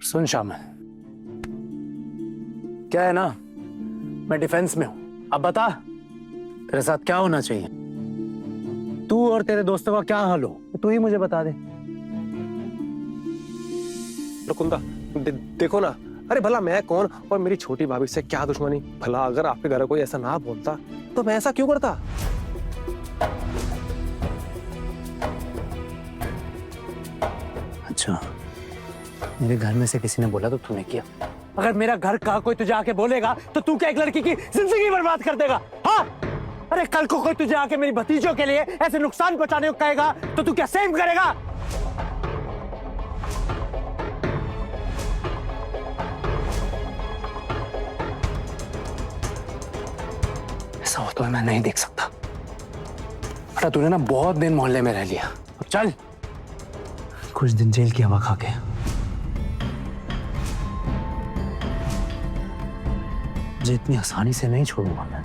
सुन शामिल, क्या है ना, मैं डिफेंस में हूं। अब बता तेरे साथ क्या होना चाहिए, तू और तेरे दोस्तों का क्या हाल हो, तू ही मुझे बता दे। रुकुंदा, देखो ना, अरे भला मैं कौन और मेरी छोटी भाभी से क्या दुश्मनी। भला अगर आपके घर कोई ऐसा ना बोलता तो मैं ऐसा क्यों करता। अच्छा, मेरे घर में से किसी ने बोला तो तूने किया। अगर मेरा घर का कोई तुझे आके बोलेगा तो तू क्या एक लड़की की जिंदगी बर्बाद कर देगा? हाँ, अरे कल को कोई तुझे आके मेरी भतीजों के लिए ऐसे नुकसान पहुंचाने को कहेगा तो तू क्या सेव करेगा? ऐसा होता है मैं नहीं देख सकता। बेटा तूने ना बहुत दिन मोहल्ले में रह लिया, अब चल कुछ दिन जेल की हवा खा के। मुझे इतनी आसानी से नहीं छोड़ूंगा मैं।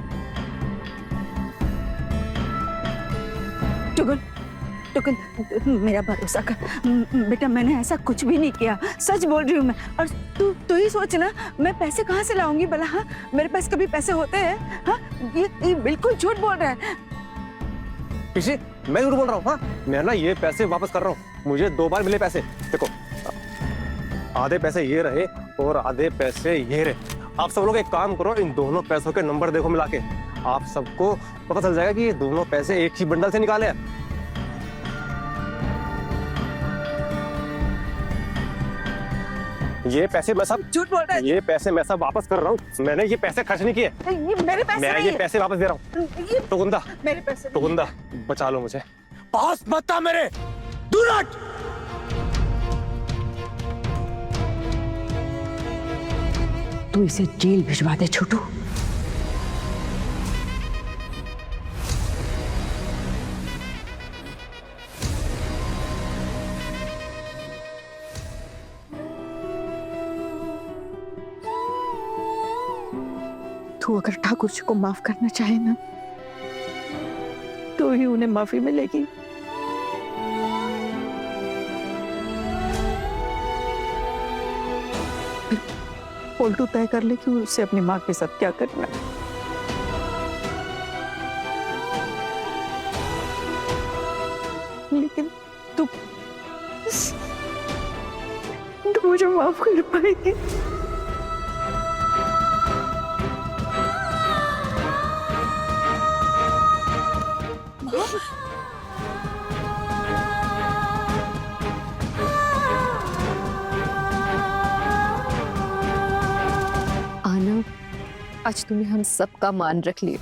टुगन, टुगन मेरा भरोसा कर बेटा, मैंने ऐसा कुछ भी नहीं किया, सच बोल रही हूँ मैं। और तू ही सोच ना, मैं पैसे कहाँ से लाऊंगी भला? हाँ, मेरे पास कभी पैसे होते हैं? हाँ, ये बिल्कुल झूठ बोल रहा है। पिछे मैं झूठ बोल रहा हूँ? हाँ, मैं ना ये पैसे वापस कर रहा हूँ, मुझे 2 बार मिले पैसे। देखो, आधे पैसे ये रहे और आधे पैसे ये रहे। आप सब लोग एक काम करो, इन दोनों पैसों के नंबर देखो मिला के, आप सबको पता चल जाएगा कि ये दोनों पैसे एक ही बंडल से निकाले हैं। ये पैसे मैं सब झूठ बोल रहा है। ये पैसे मैं सब वापस कर रहा हूँ, मैंने ये पैसे खर्च नहीं किए। ये मेरे पैसे मैं नहीं ये है। पैसे वापस दे रहा हूँ। ये टुकुंदा, मेरे पैसे नहीं टुकुंदा, बचा लो मुझे। पास मत आ मेरे, डू नॉट। तू इसे जेल भिजवा दे छोटू। तू अगर ठाकुर जी को माफ करना चाहे ना, तो ही उन्हें माफी मिलेगी। उल्टू तय कर ले कि उसे अपनी माँ के साथ क्या करना है। लेकिन तू मुझे माफ कर पाएगी? आना, आज तूने हम सबका मान रख लिया।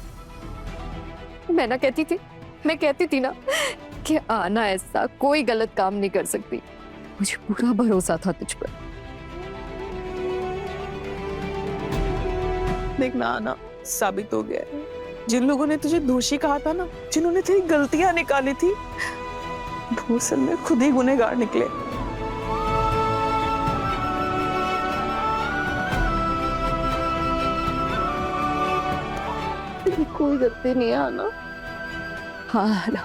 मैं कहती थी ना कि आना ऐसा कोई गलत काम नहीं कर सकती। मुझे पूरा भरोसा था तुझ पर। देखना आना, साबित हो गया है। जिन लोगों ने तुझे दोषी कहा था ना, जिन्होंने तेरी गलतियां निकाली थी, वो असल में खुद ही गुनहगार निकले। तेरी कोई गलती नहीं है आना। हाँ आना,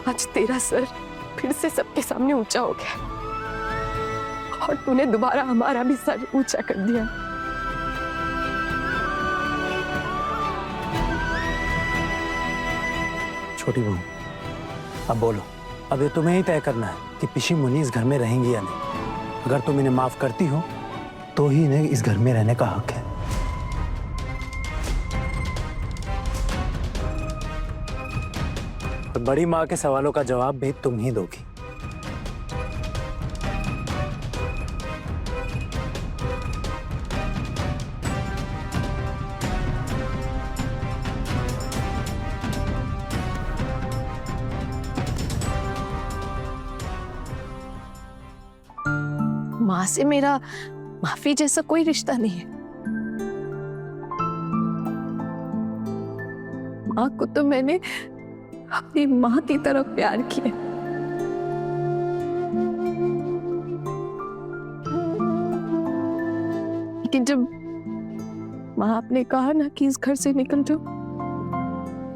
आज तेरा सर फिर से सबके सामने ऊंचा हो गया और तूने दोबारा हमारा भी सर ऊंचा कर दिया। छोटी बहू, अब बोलो, अब ये तुम्हें ही तय करना है कि पिशी मुन्नी इस घर में रहेंगी या नहीं। अगर तुम इन्हें माफ करती हो तो ही इन्हें इस घर में रहने का हक है। और बड़ी माँ के सवालों का जवाब भी तुम ही दोगी। माँ से मेरा माफी जैसा कोई रिश्ता नहीं है। माँ को तो मैंने अपनी माँ की तरह प्यार किया। लेकिन जब माँ आपने कहा ना कि इस घर से निकल जाओ,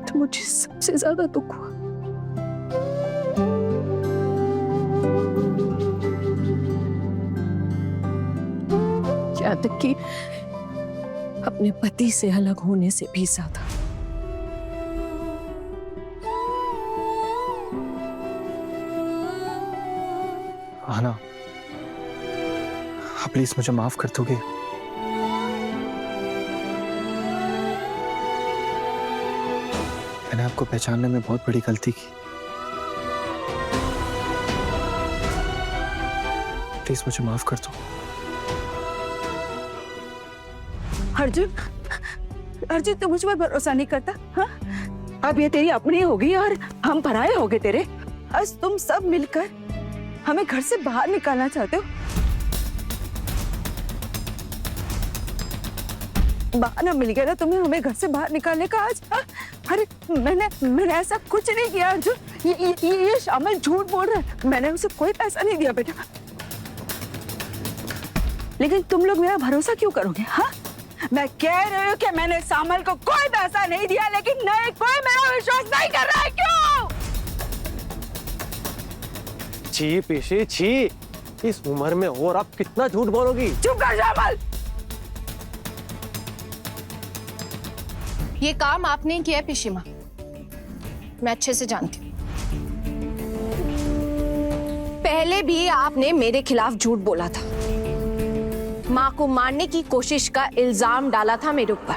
तो मुझे सबसे ज्यादा दुख हुआ। यहाँ तक कि अपने पति से अलग होने से भी ज्यादा। आना, आप प्लीज मुझे माफ कर दोगे? मैंने आपको पहचानने में बहुत बड़ी गलती की। प्लीज मुझे माफ कर दो। अर्जुन, अर्जुन तू मुझ पर भरोसा नहीं करता? हाँ, अब ये तेरी अपनी होगी और हम पराये हो गए तेरे। आज तुम सब मिलकर हमें घर से बाहर निकालना चाहते हो। बहाना मिल गया ना तुम्हें हमें घर से बाहर निकालने का आज। हाँ? अरे मैंने ऐसा कुछ नहीं किया अर्जुन। ये शामिल झूठ बोल रहा है। मैंने उसे कोई पैसा नहीं दिया बेटा। लेकिन तुम लोग मेरा भरोसा क्यों करोगे? हाँ, मैं कह रही हूँ कि मैंने शामिल को कोई पैसा नहीं दिया, लेकिन नहीं, कोई मेरा विश्वास नहीं कर रहा है। क्यों? छी पीसी छी, इस उम्र में और आप कितना झूठ बोलोगी? चुप कर शामिल। ये काम आपने किया है पिशीमा, मैं अच्छे से जानती हूँ। पहले भी आपने मेरे खिलाफ झूठ बोला था, माँ को मारने की कोशिश का इल्जाम डाला था मेरे ऊपर।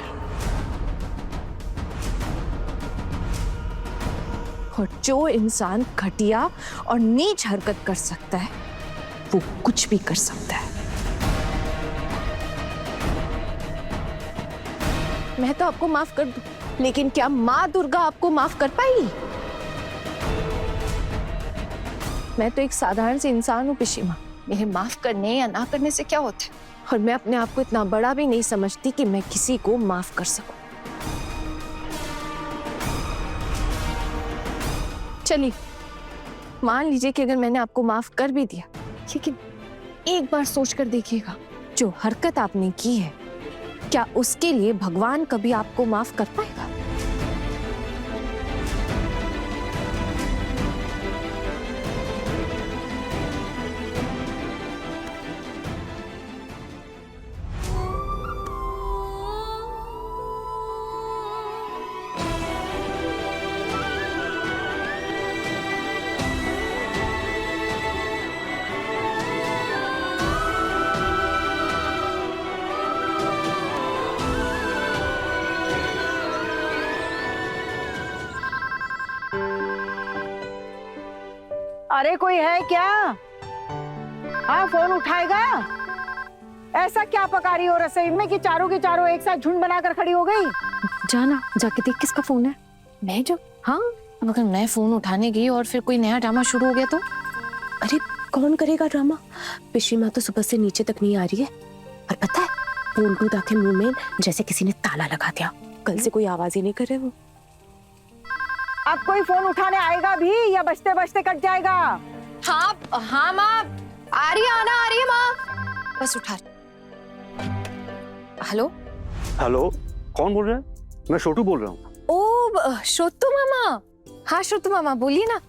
और जो इंसान घटिया और नीच हरकत कर सकता है वो कुछ भी कर सकता है। मैं तो आपको माफ कर दूं, लेकिन क्या माँ दुर्गा आपको माफ कर पाएगी? मैं तो एक साधारण सी इंसान हूँ पिशीमा, मेरे माफ करने या ना करने से क्या होता है? और मैं अपने आप को इतना बड़ा भी नहीं समझती कि मैं किसी को माफ कर सकूं। चलिए मान लीजिए कि अगर मैंने आपको माफ कर भी दिया, लेकिन एक बार सोचकर देखिएगा, जो हरकत आपने की है, क्या उसके लिए भगवान कभी आपको माफ कर पाएगा? अरे कोई है क्या? हाँ, फोन उठाएगा? ऐसा क्या पका रही हो रसोई में कि चारों की चारों एक साथ झुंड बनाकर खड़ी हो गई? जाना जाके देख किसका फोन है। मैं जो, हाँ, अब अगर मैं फोन उठाने गई और फिर कोई नया ड्रामा शुरू हो गया तो? अरे कौन करेगा ड्रामा? पिशीमा तो सुबह से नीचे तक नहीं आ रही है, और पता है फोन को आके मुंह में जैसे किसी ने ताला लगा दिया। कल से कोई आवाज ही नहीं कर रहे वो। अब कोई फोन उठाने आएगा भी या बजते बजते कट जाएगा? हाँ हाँ माँ आ रही है, आना आ रही है माँ, बस उठा। हेलो हेलो, कौन बोल रहा है? मैं छोटू बोल रहा हूँ। ओ श्रोतु मामा। हाँ श्रोतु मामा बोलिए ना।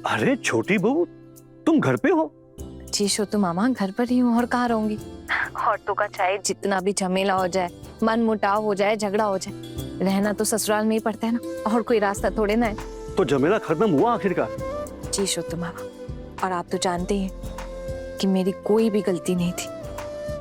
अरे छोटी बहू, तुम घर पे हो? जी श्रोतु मामा घर पर ही हूँ, और कहाँ रहूंगी। औरतों का चाहे जितना भी झमेला हो जाए, मन मुटाव हो जाए, झगड़ा हो जाए, रहना तो ससुराल में ही पड़ता है ना, और कोई रास्ता थोड़े ना है। तो झमेला खत्म हुआ आखिरकार? जी श्रोतु मामा, और आप तो जानते हैं कि मेरी कोई भी गलती नहीं थी,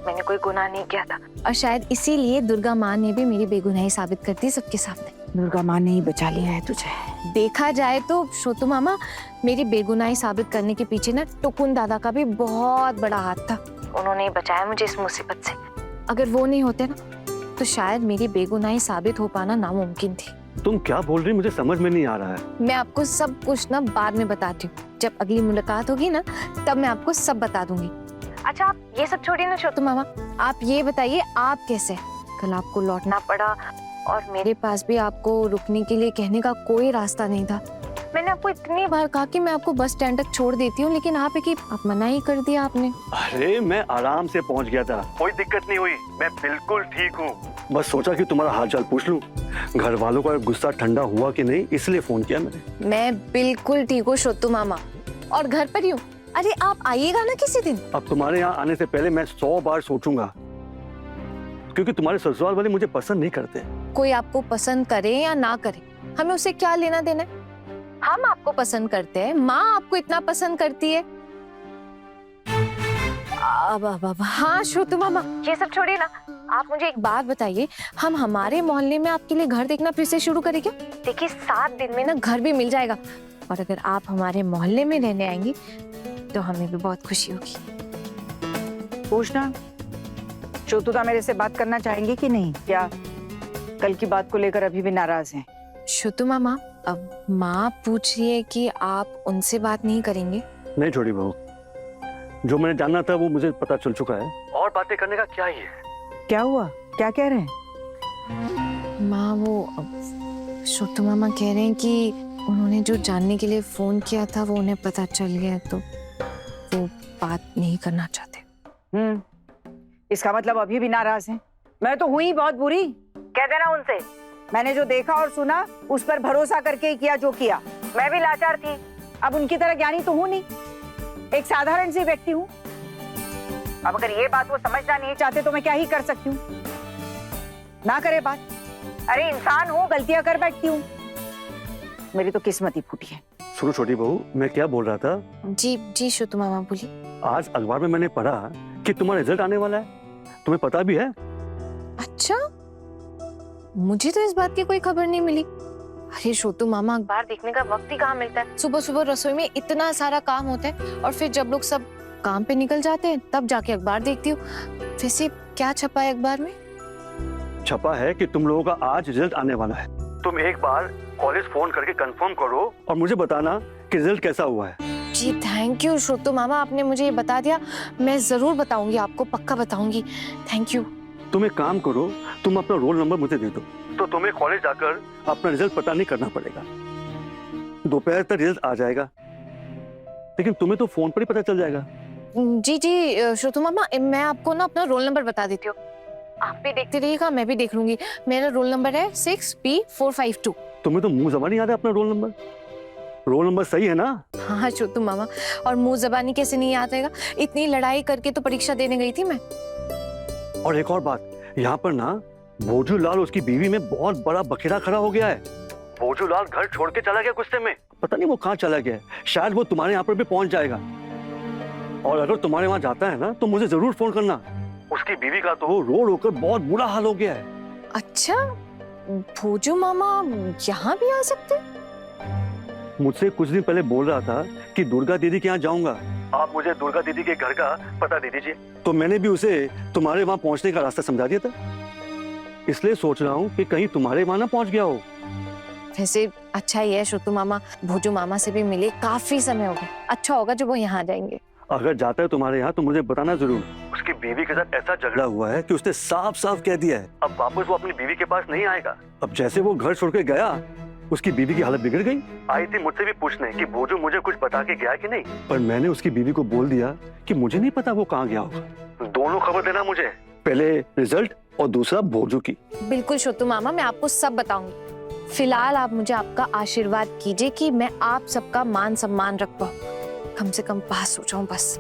मैंने कोई गुनाह नहीं किया था, और शायद इसीलिए दुर्गा माँ ने भी मेरी बेगुनाही साबित कर दी सबके सामने। दुर्गा माँ ने ही बचा लिया है तुझे। देखा जाए तो श्रोतु मामा, मेरी बेगुनाही साबित करने के पीछे ना टुकुन दादा का भी बहुत बड़ा हाथ था। उन्होंने ही बचाया मुझे इस मुसीबत से। अगर वो नहीं होते ना तो शायद मेरी बेगुनाही साबित हो पाना नामुमकिन थी। तुम क्या बोल रही, मुझे समझ में नहीं आ रहा है। मैं आपको सब कुछ ना बाद में बताती हूँ, जब अगली मुलाकात होगी ना तब मैं आपको सब बता दूंगी। अच्छा आप ये सब छोड़िए ना श्रोतु मामा, आप ये बताइए आप कैसे? कल आपको लौटना पड़ा और मेरे पास भी आपको रुकने के लिए कहने का कोई रास्ता नहीं था। मैंने आपको इतनी बार कहा कि मैं आपको बस स्टैंड तक छोड़ देती हूँ, लेकिन आप मना ही कर दिया आपने। अरे मैं आराम से पहुंच गया था, कोई दिक्कत नहीं हुई, मैं बिल्कुल ठीक हूँ। बस सोचा कि तुम्हारा हालचाल पूछ लूं। घर वालों का गुस्सा ठंडा हुआ कि नहीं, इसलिए फोन किया मैंने। मैं बिल्कुल ठीक हूँ श्रोतु मामा, और घर पर ही हूँ। अरे आप आइएगा ना किसी दिन। अब तुम्हारे यहाँ आने से पहले मैं 100 बार सोचूंगा क्योंकि तुम्हारे ससुराल वाले मुझे पसंद नहीं करते। कोई आपको पसंद करे या ना करे, हमें उसे क्या लेना देना है? हम आपको पसंद करते हैं, माँ आपको इतना पसंद करती है। अब हाँ श्रुतु मामा, ये सब छोड़िए ना, आप मुझे एक बात बताइए, हम हमारे मोहल्ले में आपके लिए घर देखना फिर से शुरू करें क्या? देखिए 7 दिन में ना घर भी मिल जाएगा, और अगर आप हमारे मोहल्ले में रहने आएंगी तो हमें भी बहुत खुशी होगी। पूछना, श्रुतुदा मेरे से बात करना चाहेंगी कि नहीं? क्या कल की बात को लेकर अभी भी नाराज हैं? श्रुतु मामा, अब माँ पूछ रही है कि आप उनसे बात नहीं करेंगे? नहीं छोटी बहू, जो मैंने जानना था वो मुझे पता चल चुका है, और बातें करने का क्या ही है। क्या हुआ, क्या कह रहे हैं? माँ वो श्रुतु मामा कह रहे हैं कि उन्होंने जो जानने के लिए फोन किया था वो उन्हें पता चल गया, तो वो बात नहीं करना चाहते। इसका मतलब अभी भी नाराज हैं? मैं तो हुई बहुत बुरी, कह देना उनसे। मैंने जो देखा और सुना उस पर भरोसा करके ही किया जो किया। मैं भी लाचार थी, अब उनकी तरह ज्ञानी तो हूं नहीं, एक साधारण सी व्यक्ति हूँ। अब अगर ये बात वो समझना नहीं चाहते तो मैं क्या ही कर सकती हूँ? ना करे बात। अरे इंसान हूँ, गलतियां कर बैठती हूँ, मेरी तो किस्मत ही फूटी है। सुनो छोटी बहू, मैं क्या बोल रहा था। जी जी श्रुतु मामा बोलिए। आज अखबार में मैंने पढ़ा कि तुम्हारा रिजल्ट आने वाला है, तुम्हें पता भी है? अच्छा, मुझे तो इस बात की कोई खबर नहीं मिली। अरे श्रुतु मामा, अखबार देखने का वक्त ही कहाँ मिलता है? सुबह सुबह रसोई में इतना सारा काम होता है, और फिर जब लोग सब काम पे निकल जाते हैं तब जाके अखबार देखती हूँ। वैसे क्या छपा है अखबार में? छपा है कि तुम लोगों का आज रिजल्ट आने वाला है। तुम एक बार कॉलेज फोन करके कंफर्म करो और मुझे बताना कि रिजल्ट कैसा हुआ है। जी थैंक यू श्रुतु मामा, आपने मुझे ये बता दिया, मैं जरूर बताऊंगी आपको, पक्का बताऊंगी। Thank you. तुम एक काम करो, तुम अपना रोल नंबर मुझे दे दो, तो तुम्हें कॉलेज जाकर अपना रिजल्ट पता नहीं करना पड़ेगा। दोपहर तक रिजल्ट आ जाएगा, लेकिन तुम्हें तो फोन पर ही पता चल जाएगा। जी जी श्रुतु मामा, मैं आपको ना अपना रोल नंबर बता देती हूँ, आप भी देखते रहिएगा, मैं भी देख लूंगी। मेरा रोल नंबर है 6B452। तुम्हें तो मुंह जबानी याद है अपना रोल नंबर? रोल नंबर सही है ना? हाँ श्रुतु मामा, और मुंह जबानी कैसे नहीं याद रहेगा? इतनी लड़ाई करके तो परीक्षा देने गई थी मैं। और एक और बात, यहाँ पर ना भोजू लाल उसकी बीवी में बहुत बड़ा बखेड़ा खड़ा हो गया है। भोजू लाल घर छोड़ के चला गया गुस्से में, पता नहीं वो कहाँ चला गया है। शायद वो तुम्हारे यहाँ पर भी पहुंच जाएगा, और अगर तुम्हारे वहां जाता है ना तो मुझे जरूर फोन करना। उसकी बीवी का तो रो रो कर बहुत बुरा हाल हो गया है। अच्छा, भोजू मामा यहाँ भी आ सकते? मुझसे कुछ दिन पहले बोल रहा था कि दुर्गा दीदी के यहाँ जाऊंगा, आप मुझे दुर्गा दीदी के घर का पता दे दीजिए। तो मैंने भी उसे तुम्हारे वहां पहुंचने का रास्ता समझा दिया था, इसलिए सोच रहा हूँ कि कहीं तुम्हारे वहां ना पहुंच गया हो। वैसे अच्छा ही है श्रुतु मामा, भोजू मामा से भी मिले काफी समय हो गया, अच्छा होगा जब वो यहाँ आ जाएंगे। अगर जाता है तुम्हारे यहाँ तो मुझे बताना जरूर। उसकी बीवी के साथ ऐसा झगड़ा हुआ है कि उसने साफ साफ कह दिया है अब वापस वो अपनी बीवी के पास नहीं आएगा। अब जैसे वो घर छोड़ के गया, उसकी बीवी की हालत बिगड़ गई। आई थी मुझसे भी पूछने कि भोजू मुझे कुछ बता के गया कि नहीं, पर मैंने उसकी बीवी को बोल दिया कि मुझे नहीं पता वो कहाँ गया होगा। दोनों खबर देना मुझे, पहले रिजल्ट और दूसरा भोजू की। बिल्कुल श्रुतु मामा, मैं आपको सब बताऊंगी। फिलहाल आप मुझे आपका आशीर्वाद कीजिए कि मैं आप सबका मान सम्मान रख पाऊं, कम से कम पास हो जाऊं बस।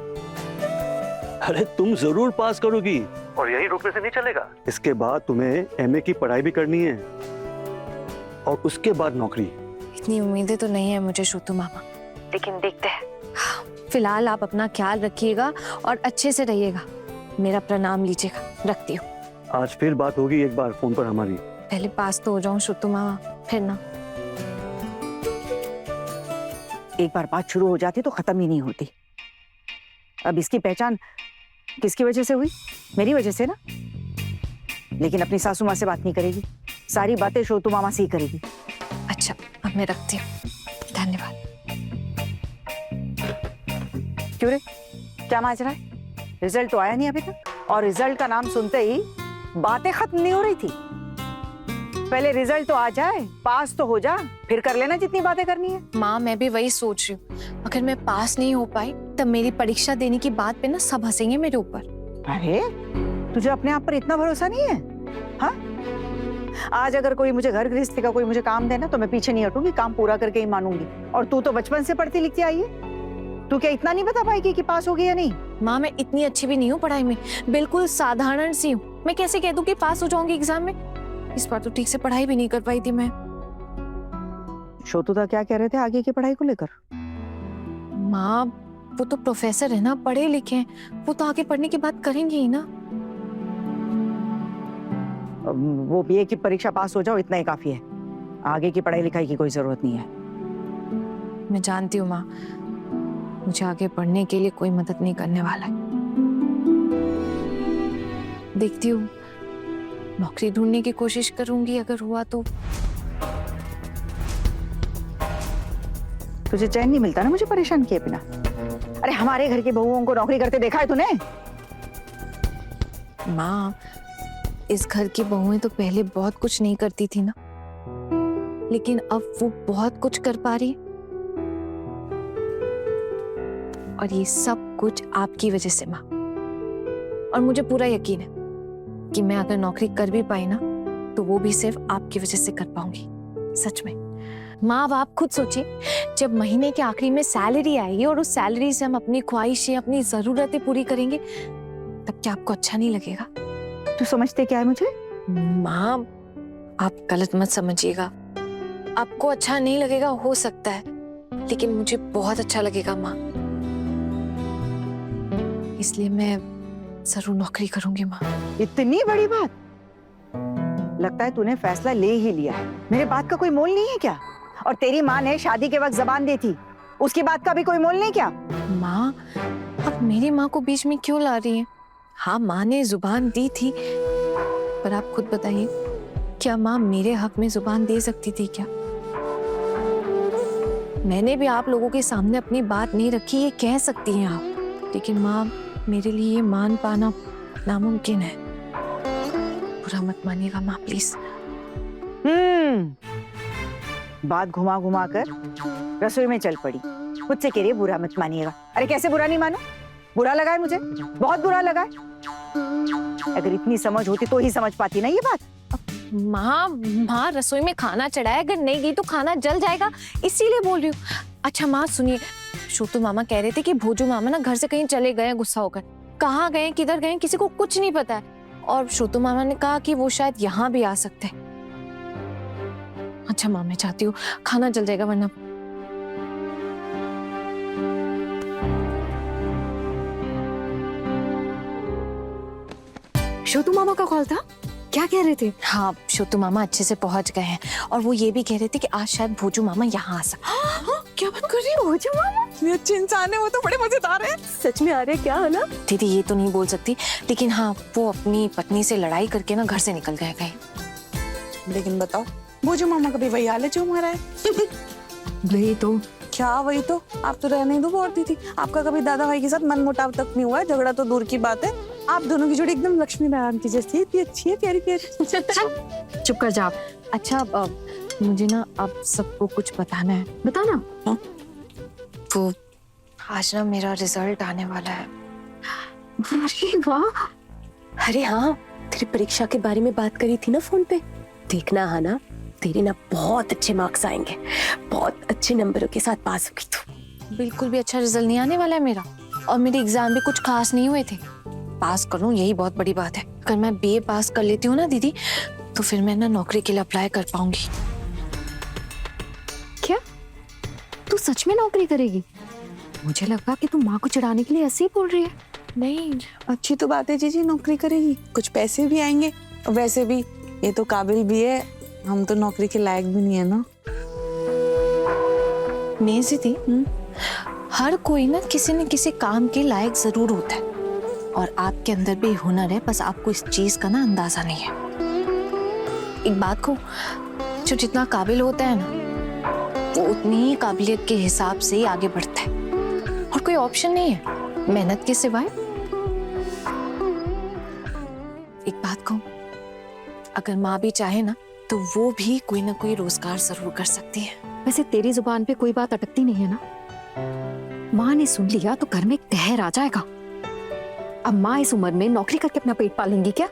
अरे तुम जरूर पास करोगी, और यही रुकने से नहीं चलेगा। इसके बाद तुम्हें एमए की पढ़ाई भी करनी है, और उसके बाद नौकरी। इतनी उम्मीदें तो नहीं है मुझे श्रुतु मामा, लेकिन देखते हैं। फिलहाल आप अपना ख्याल रखिएगा और अच्छे से रहिएगा। मेरा प्रणाम लीजिएगा, रखती हूँ। आज फिर बात होगी एक बार फोन पर हमारी। पहले पास तो हो जाऊं श्रुतु मामा, फिर ना। एक बार बात शुरू हो जाती तो खत्म ही नहीं होती। अब इसकी पहचान किसकी वजह से हुई? मेरी वजह से ना। लेकिन अपनी सासू माँ से बात नहीं करेगी, सारी बातें श्रुतु मामा से ही करेगी। अच्छा, अब मैं रखती हूँ, धन्यवाद। क्यों रे, क्या माजरा है? रिजल्ट तो आया नहीं अभी तक, और रिजल्ट का नाम सुनते ही बातें खत्म नहीं हो रही थी। पहले रिजल्ट तो आ जाए, पास तो हो जा, फिर कर लेना जितनी बातें करनी है। माँ, मैं भी वही सोच रही हूँ, अगर मैं पास नहीं हो पाई तब मेरी परीक्षा देने की बात पे ना सब हंसेंगे मेरे ऊपर। अरे तुझे अपने आप पर इतना भरोसा नहीं है? हाँ, आज अगर कोई मुझे घर गृहस्थी का कोई मुझे काम देना तो मैं पीछे नहीं हटूंगी, काम पूरा करके ही मानूंगी। और तू तो बचपन से पढ़ती लिखती आई है, तू क्या इतना नहीं बता पाएगी कि पास होगी या नहीं? माँ, मैं इतनी अच्छी भी नहीं हूँ पढ़ाई में, बिल्कुल साधारण सी हूँ। मैं कैसे कह दूं कि पास हो जाऊंगी एग्जाम में? इस बार तो ठीक से पढ़ाई भी नहीं कर पाई थी मैं। छोटू दा क्या कह रहे थे आगे की पढ़ाई को लेकर? माँ, वो तो प्रोफेसर है ना, पढ़े लिखे हैं, वो तो आगे पढ़ने की बात करेंगे ही ना। वो बीए की परीक्षा पास हो जाओ, इतना ही काफी है। आगे की पढ़ाई लिखाई की कोई जरूरत नहीं है। मैं जानती हूँ माँ, मुझे आगे पढ़ने के लिए कोई मदद नहीं करने वाला है। देखती हूँ, नौकरी ढूंढने की कोशिश करूंगी, अगर हुआ तो। तुझे चैन नहीं मिलता ना मुझे परेशान किए बिना। अरे हमारे घर की बहुओं को नौकरी करते देखा है तूने? माँ, इस घर की बहुएं तो पहले बहुत कुछ नहीं करती थी ना, लेकिन अब वो बहुत कुछ कर पा रही है। और ये सब कुछ आपकी वजह से माँ। और मुझे पूरा यकीन है कि मैं अगर नौकरी कर भी पाई ना, तो वो भी सिर्फ आपकी वजह से कर पाऊंगी। सच में माँ, अब आप खुद सोचिए, जब महीने के आखिरी में सैलरी आएगी और उस सैलरी से हम अपनी ख्वाहिशें, अपनी जरूरतें पूरी करेंगे, तब क्या आपको अच्छा नहीं लगेगा? तू समझते क्या है मुझे? माँ, आप गलत मत समझिएगा। आपको अच्छा नहीं लगेगा हो सकता है, लेकिन मुझे बहुत अच्छा लगेगा माँ। इसलिए मैं जरूर नौकरी करूंगी माँ। इतनी बड़ी बात? लगता है तूने फैसला ले ही लिया है। मेरे बात का कोई मोल नहीं है क्या? और तेरी माँ ने शादी के वक्त जबान दी थी, उसकी बात का भी कोई मोल नहीं क्या? माँ, आप मेरी माँ को बीच में क्यों ला रही हैं? हाँ, माँ ने जुबान दी थी, पर आप खुद बताइए, क्या माँ मेरे हक में जुबान दे सकती थी क्या? मैंने भी आप लोगों के सामने अपनी बात नहीं रखी, ये कह सकती हैं आप, लेकिन माँ, मेरे लिए ये मान पाना नामुमकिन है। बुरा मत मानिएगा माँ, प्लीज। बात घुमा घुमा कर रसोई में चल पड़ी। मुझसे कह रही है बुरा मत मानिएगा। अरे कैसे बुरा नहीं मानो? बुरा लगा है मुझे, बहुत बुरा लगा है। अगर इतनी समझ होती तो ही समझ पाती ना ये बात। माँ, रसोई में खाना चढ़ा है, अगर नहीं गई तो खाना जल जाएगा, इसीलिए बोल रही हूँ। अच्छा माँ सुनिए, छोटू मामा कह रहे थे कि भोजू मामा ना घर से कहीं चले गए गुस्सा होकर। कहाँ गए, किधर गए, किसी को कुछ नहीं पता है। और छोटू मामा ने कहा कि वो शायद यहाँ भी आ सकते हैं। अच्छा माँ, मैं चाहती हूँ, खाना जल जाएगा वरना। छोटू मामा का कॉल था, क्या कह रहे थे? हाँ, छोटू मामा अच्छे से पहुंच गए हैं, और वो ये भी कह रहे थे कि आज शायद भोजू मामा यहाँ आ सकते हैं। क्या बात कर रही हो? भोजू मामा इतने अच्छे इंसान है, वो तो बड़े मजेदार है। सच में आ रहे क्या है ना? दीदी ये तो नहीं बोल सकती, लेकिन हाँ, वो अपनी पत्नी से लड़ाई करके ना घर से निकल गए कहीं। लेकिन बताओ, भोजू मामा का भी वही हाल है जो हमारा है। वही तो। क्या वही तो? आप तो रहने दो बोल थी। आपका कभी दादा भाई के साथ मन मुटाव तक नहीं हुआ है, झगड़ा तो दूर की बात है। आप दोनों की जोड़ी एकदम लक्ष्मी नारायण की जैसी है, इतनी अच्छी है, प्यारी प्यारी। चुप कर जा। अच्छा, मुझे ना अब सबको कुछ बताना है। बताना। वो आज ना मेरा रिजल्ट आने वाला है। अरे वाह। अरे हाँ, तेरी परीक्षा के बारे में बात करी थी ना फोन पे। देखना है ना, तेरे ना बहुत अच्छे मार्क्स आएंगे, बहुत अच्छे नंबरों के साथ पास होगी तू। बिल्कुल भी अच्छा रिजल्ट नहीं आने वाला है मेरा, और मेरे एग्जाम भी कुछ खास नहीं हुए थे। पास करूं यही बहुत बड़ी बात है। अगर मैं बीए पास कर लेती हूँ ना दीदी, तो फिर मैं ना नौकरी के लिए अप्लाई कर पाऊंगी। क्या तू सच में नौकरी करेगी? मुझे लगा कि तू माँ को चिढ़ाने के लिए ऐसे ही बोल रही है। नहीं, अच्छी तो बात है जीजी, नौकरी करेगी, कुछ पैसे भी आएंगे। वैसे भी ये तो काबिल भी है, हम तो नौकरी के लायक भी नहीं है ना। नहीं दीदी, हर कोई ना किसी न किसी काम के लायक जरूर होता है, और आपके अंदर भी हुनर है, बस आपको इस चीज का ना अंदाजा नहीं है। एक बात को, जो जितना काबिल होता है ना, वो उतनी ही काबिलियत के हिसाब से ही आगे बढ़ता है, और कोई ऑप्शन नहीं है मेहनत के सिवाय। एक बात कहूं, अगर माँ भी चाहे ना, तो वो भी कोई ना कोई रोजगार जरूर कर सकती है। वैसे तेरी जुबान पे कोई बात अटकती नहीं है ना? माँ ने सुन लिया तो घर में कहर आ जाएगा। अब माँ इस उम्र में नौकरी करके अपना पेट पालेंगी क्या?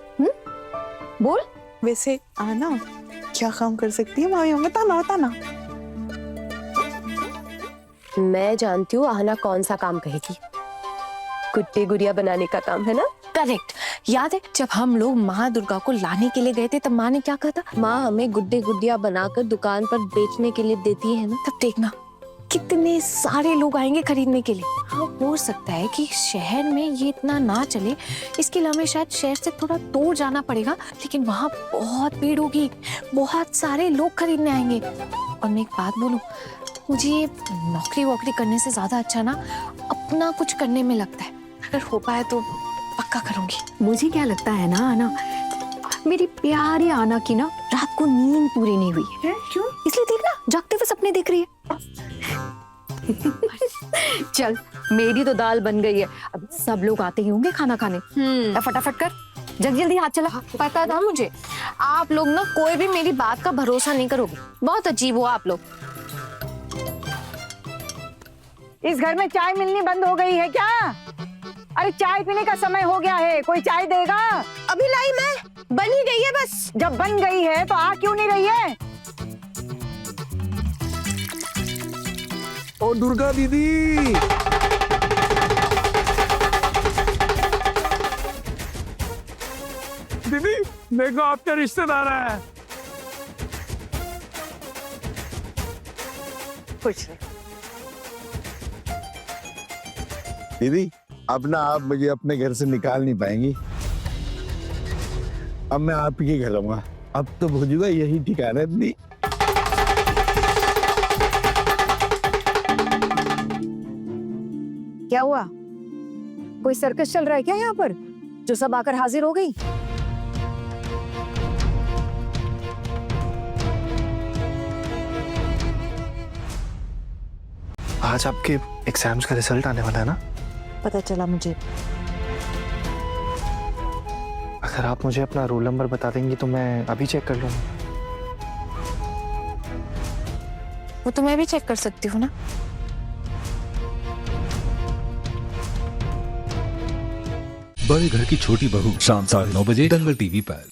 बोल। वैसे आना क्या काम कर सकती है माँ? बताना बताना। मैं जानती हूँ आहना कौन सा काम कहेगी। गुड्डे गुड़िया बनाने का काम है ना? करेक्ट, याद है जब हम लोग माँ दुर्गा को लाने के लिए गए थे तब माँ ने क्या कहा था? माँ हमें गुड्डे गुड्डिया बनाकर दुकान पर बेचने के लिए देती है ना। तब देखना कितने सारे लोग आएंगे खरीदने के लिए। हाँ, हो सकता है कि शहर में ये इतना ना चले, इसके लिए हमें शायद शहर से थोड़ा दूर जाना पड़ेगा, लेकिन वहाँ बहुत भीड़ होगी, बहुत सारे लोग खरीदने आएंगे। और मैं एक बात बोलूं, मुझे ये नौकरी वोकरी करने से ज्यादा अच्छा ना अपना कुछ करने में लगता है। अगर हो पाए तो पक्का करूंगी। मुझे क्या लगता है ना आना, मेरी प्यारी आना की ना रात को नींद पूरी नहीं हुई है। क्यों? इसलिए देख ना जागते हुए सपने देख रही है। चल मेरी तो दाल बन गई है, अब सब लोग आते ही होंगे खाना खाने। फटाफट कर, जल्दी हाथ चला। पता था मुझे, आप लोग ना कोई भी मेरी बात का भरोसा नहीं करोगे। बहुत अजीब हो आप लोग। इस घर में चाय मिलनी बंद हो गई है क्या? अरे चाय पीने का समय हो गया है, कोई चाय देगा? अभी लाई मैं, बन ही गई है बस। जब बन गई है तो आ क्यों नहीं रही है? ओ दुर्गा दीदी, दीदी देखो आपके रिश्तेदार है। खुश रहे। दीदी अब ना आप मुझे अपने घर से निकाल नहीं पाएंगी। अब मैं आप ही घर रहूंगा। अब तो भुजुआ यही ठिकाना है दीदी। क्या हुआ? कोई सर्कस चल रहा है क्या यहाँ पर, जो सब आकर हाजिर हो गई? आज आपके एग्जाम्स का रिजल्ट आने वाला है ना? पता चला मुझे। अगर आप मुझे अपना रोल नंबर बता देंगी तो मैं अभी चेक कर लूंगा। वो तो मैं भी चेक कर सकती हूँ ना। बड़े घर की छोटी बहू शाम 9:30 बजे दंगल टीवी पर।